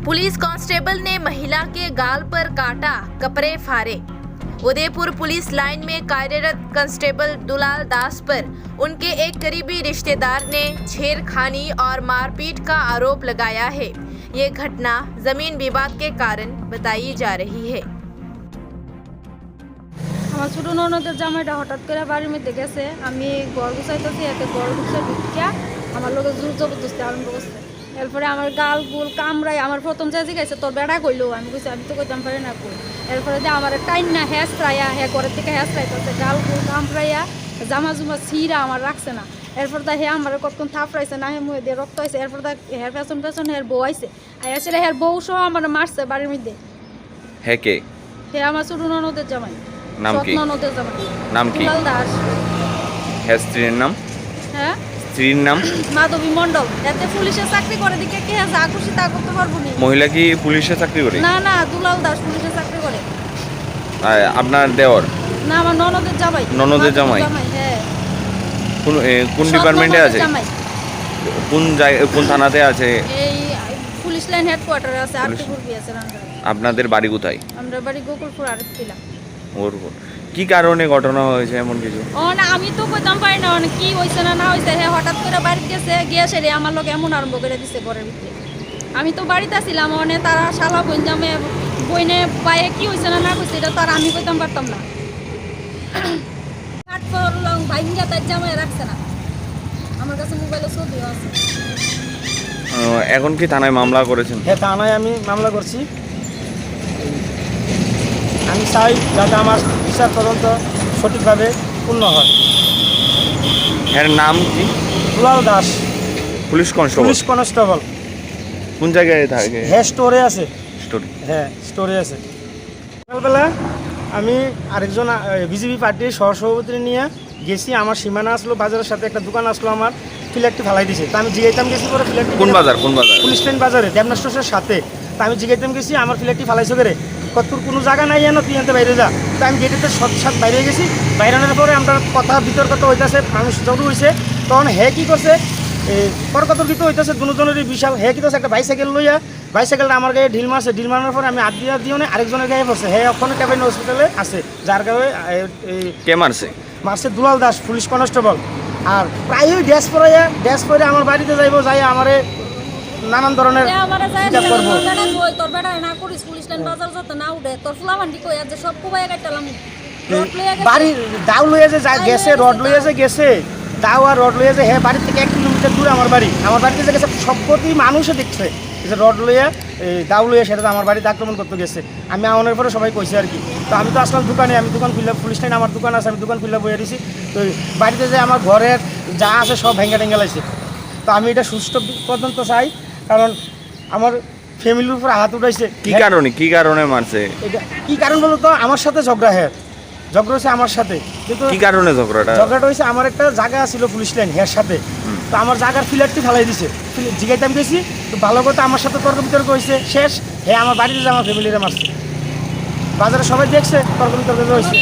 Police constable ने महिला के गाल पर काटा, कपड़े फाड़े। उदयपुर पुलिस लाइन में कार्यरत कांस्टेबल दुलाल दास पर उनके एक करीबी रिश्तेदार ने छेड़खानी और मारपीट का आरोप लगाया है। ये घटना जमीन विवाद के कारण बताई जा रही है। আমার ছোট ননদের জামাইটা হঠাৎ করে বাড়ির মধ্যে গেছে। আমি ঘর গুছাইতেছি, এতে ঘর গুছাই ঢুকিয়া আমার লোকের জোর জবরদস্তি আরম্ভ করছে। এরপরে আমার গাল গুল কামড়াই আমার প্রথম যে জিজ্ঞাসা তোর বেড়া কইলো, আমি কইছি আমি তো কইতাম পারি না কই। এরপরে যে আমার টাইন না হেঁচড়াইয়া ঘরের থেকে হেঁচড়াইতেছে, গাল গুল কামড়াইয়া জামা জুমা ছিঁড়া আমার রাখছে না। এরপর দা হে আমার কতক্ষণ থাপড়াইছে না, হে মুহে দিয়ে রক্ত হয়েছে। এরপর দা হের পেছন পেছন হের বউ আইছে, আইসে হের বউ সহ আমার মারছে বাড়ির মধ্যে। হে কে? হে আমার ছোট ননদের জামাই। নাম কি? ননদের জামাই নাম কি? দুলাল দাস। হ্যাঁ, স্ত্রীর নাম? হ্যাঁ, স্ত্রীর নাম মাধবী মণ্ডল। এতে পুলিশে চাকরি করে, দিকে কে যা খুশি তা করতে পারবো নি। মহিলা কি পুলিশে চাকরি করে? না না, দুলাল দাস পুলিশে চাকরি করে। আপনার দেওর? না, আমার ননদের জামাই। ননদের জামাই? হ্যাঁ। কোন ডিপার্টমেন্টে আছে? কোন জায়গায়, কোন থানাতে আছে? এই পুলিশ লাইন হেডকোয়ার্টারে আছে, আরটিপুর বিএস এর আন্ডারে। আপনাদের বাড়ি কোথায়? আমরা বাড়ি গোকুলপুর আরেকটিলা। ওর কি কারণে ঘটনা হয়েছে এমন কিছু? না, আমি তো কইতাম পারি না কি হইছে না না হইছে। হ্যাঁ, হঠাৎ করে বাড়িতে গেছে, গিয়ে সেরে আমার লোক এমন আরম্ভ করে দিছে ঘরের ভিতরে। আমি তো বাড়িতে ছিলাম, তারা শালা বইনজামে বইনে পায়ে কি হইছে না না কইছে এটা তো আর আমি কইতাম পারতাম না। ভাইঙ্গা তার জামাই রাখছে না, আমার কাছে মোবাইলে ছবিও আছে। এখন কি থানায় মামলা করেছেন? হ্যাঁ, থানায় আমি মামলা করছি। আমি চাই যাতে আমার বিচার তদন্ত সঠিকভাবে পূর্ণ হয়। এর নাম কি? দুলাল দাস, পুলিশ কনস্টেবল। কোন জায়গায় থাকে? হ্যাঁ, স্টোরে আছে। স্টোরি? হ্যাঁ, স্টোরে আছে। সকালবেলা আমি আরেকজন বিজেপি পার্টির সহসভাপতি নিয়ে গেছি। আমার সীমানা আসলো, বাজারের সাথে একটা দোকান আসলো, আমার ফ্ল্যাটটি ফেলাই দিয়েছে। তা আমি জিগাইতাম গেছি পরে ফ্ল্যাটটি। কোন বাজার? পুলিশ লাইন বাজারে, দেবনা স্টোরের সাথে। তা আমি জিগাইতাম গেছি আমার ফ্ল্যাটটি ফেলাইছো করে, কতর কোনো জায়গা নাই জানো তুই এনতে বাইরে যা। তা আমি গেটেতে সাথে বাইরে গেছি। বাইরানোর পরে আমরা কথা বিতর্ক হইতেছে, মানুষ জড়ো হয়েছে। তখন হে কি করছে, তর্কতর ভিতর হইতেছে দুজনেরই বিশাল। হে কি করছে, একটা বাইসাইকেল লইয়া বাইসাইকেলটা আমার গায়ে ঢিল মারছে। ঢিল মারানোর পরে আমি হাত দিয়ে আরেকজনের গায়ে পড়ছে। হে ওখানে ক্যাবিন হসপিটালে আছে, যার গায়ে কে মারছে? মারছে দুলাল দাস, পুলিশ কনস্টেবল। আর প্রায়ই ড্যাশ পরে আমার বাড়িতে যাইব, যাই আমারে নানান ধরনের করবো। বাড়ির দাও লইয়া যে গেছে, রড লইয়া যে গেছে, দাও আর রড লইয়া যে হ্যাঁ বাড়ির থেকে 1 কিলোমিটার দূরে আমার বাড়ি। আমার বাড়িতে যে গেছে সবকটি মানুষে দেখছে যে রড লইয়া দাও লইয়া সেটা আমার বাড়িতে আক্রমণ করতে গেছে। আমি আওয়ানোর পরে সবাই কইছে আর কি। তো আমি তো আসলাম দোকানে, আমি দোকান খুললে, পুলিশ লাইন আমার দোকান আছে, আমি দোকান খুললে বইয়া দিছি। তো বাড়িতে যে আমার ঘরের যা আছে সব ভেঙে টেঙ্গে লাইছে। তো আমি এটা সুষ্ঠু পর্যন্ত চাই, কারণ আমার ফ্যামিলির উপর হাত উঠাইছে। কি কারণে মারছে? এটা কি কারণ বলতো, আমার সাথে ঝগড়া হয়েছে আমার সাথে। কিন্তু কি কারণে ঝগড়াটা হয়েছে, আমার একটা জায়গা ছিল পুলিশ লাইন হের সাথে। তো আমার জায়গার ফ্ল্যাটটি ফেলাই দিছে। জিগাইতাম গেছি, তো ভালো কথা আমার সাথে তর্ক বিতর্ক হয়েছে। শেষ হ্যাঁ আমার বাড়িতে যে আমার ফ্যামিলিরা মারছে, বাজারে সবাই দেখছে তর্ক বিতর্ক হয়েছে।